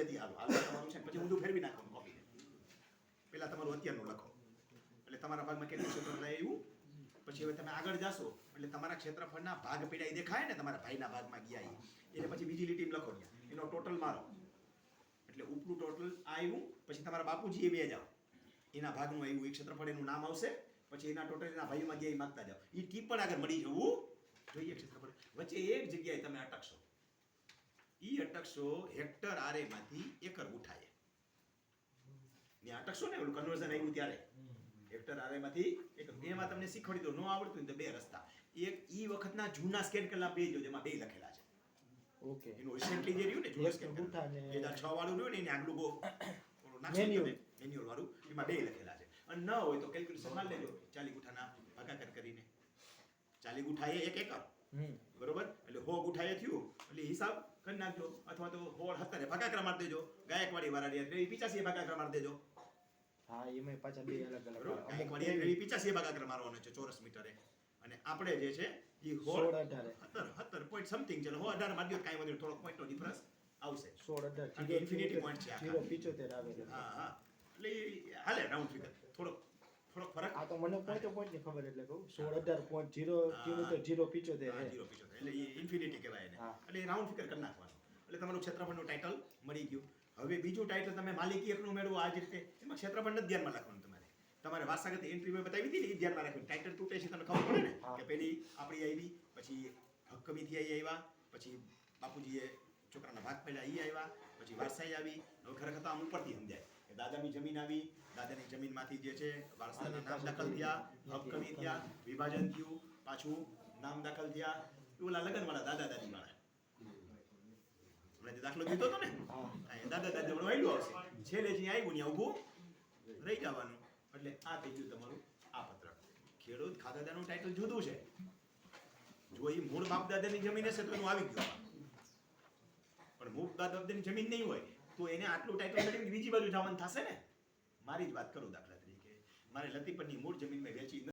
મજેથી હાલો તમારું છે પછી ઊંધું ફેરવી નાખવાનું કોપીને. પહેલા તમારું અત્યારનું લખો એટલે તમારા ભાગમાં કેટલું ક્ષેત્રફળ આવ્યું. પછી હવે તમે આગળ જાશો એટલે તમારા ક્ષેત્રફળના ભાગ પીડા દેખાય ને તમારા ભાઈના ભાગમાં ગયા એટલે પછી બીજી લીટીમાં લખો એનો ટોટલ મારો એટલે ઉપરું ટોટલ આવ્યું. પછી તમારા બાપુજી એ બે જાઓ એના ભાગનું આવ્યું એ ક્ષેત્રફળ એનું નામ આવશે. પછી એના ટોટલ એના ભાઈમાં ગયા માગતા જાઓ એ ટી પણ આગળ મળી જવું જોઈએ ક્ષેત્રફળ. વચ્ચે એક જગ્યાએ તમે અટકશો ઈ અટકશો હેક્ટર આરેમાંથી એકર ઉઠાય ને અટકશો ને ઓલું કન્વર્ઝન આવ્યું ત્યારે હેક્ટર આરેમાંથી એકર. એમાં તમને શીખવાડી દો ન આવડતું તો બે રસ્તા. એક ઈ વખતના જૂના સ્કેન કરેલા પેજ જેમાં બે લખેલા છે. ઓકે એનું રિસેન્ટલી જે રહ્યું ને જૂનું સ્કેન 2006 વાળું રહ્યું ને એને આગલું ગો મેન્યુઅલ વાળું એમાં બે લખેલા છે. અને ન હોય તો કેલ્ક્યુલેશન માં લેજો 40 ગુઠાના ભાગાકાર કરીને 40 ગુઠા એ 1 એકર બરોબર એટલે 100 ગુઠા એ થયું એટલે હિસાબ કરી નાખજો. અથવા તો 17 ભાગાકાર મારી દેજો. ગાયકવાડી વાળા એટલે 85 ભાગાકાર મારી દેજો. હા એમાં પાછા બે અલગ અલગ ગાયકવાડી એટલે 85 ભાગાકાર મારવાનો છે ચોરસ મીટરે. અને આપણે જે છે એ 17 પોઈન્ટ સમથિંગ છે 18 મારી દો કાઈ વધુ થોડો પોઈન્ટનો ડિફરન્સ આવશે. 16 કે ઇન્ફિનિટી પોઈન્ટ છે 0.75 આવે છે. હા એટલે હાલે રાઉન્ડ ફિગર થોડો ફરક. આ તો મને પોઈન્ટ ની ખબર એટલે કહું 16.18.0.075 એટલે એ ઇન્ફિનિટી કહેવાય એને. એટલે રાઉન્ડ ફિગર કરી નાખવાનું એટલે તમારું ક્ષેત્રફળનું ટાઇટલ મળી ગયું. હવે બીજું ટાઇટલ તમે માલિકી એકનું મેળવો આ જ રીતે એમાં ક્ષેત્રફળ નથી ધ્યાનમાં રાખવાનું. તમારે વારસાગત એન્ટ્રી મેં બતાવી હતી ને એ ધ્યાનમાં રાખવાનું. ટાઇટલ તૂટે છે તમને ખબર પડે ને કે પેલી આપણી આવી પછી હક્કમીથી આવ્યા પછી બાપુજીએ છોકરાના ભાગ પડ્યા એ આવ્યા પછી વારસાઈ આવી. હવે ખરેખર તો આમ ઉપરથી સમજાય કે દાદાની જમીન આવી દાદાની જમીનમાંથી જે છે વારસાના નામ દાખલ થયા હક્કમી થયા વિભાજન થયું પાછું નામ દાખલ થયા ઓલા લગનવાળા દાદા દાદીવાળા હમણાં દાખલો દીધો હતો ને દાદા દાદી વાળું આવેલું આવશે છેલ્લે જ્યાં આવ્યું ત્યાં ઊભું રહી જવાનું. એટલે આ થઈ ગયું તમારું આ પત્રક. ખેડૂત ખાતાદારનું ટાઇટલ જુદું છે. જો એ મૂળ બાપ દાદાની જમીન હશે તો એનું આવી ગયું. પણ મૂળ બાપ દાદાની જમીન નહીં હોય તો એને આટલું ટાઇટલ મળીને બીજી બાજુ જવાનું થશે ને. મારી જ વાત કરું દાખલા તરીકે મારે લતીપરની મૂળ જમીન મેં વેચી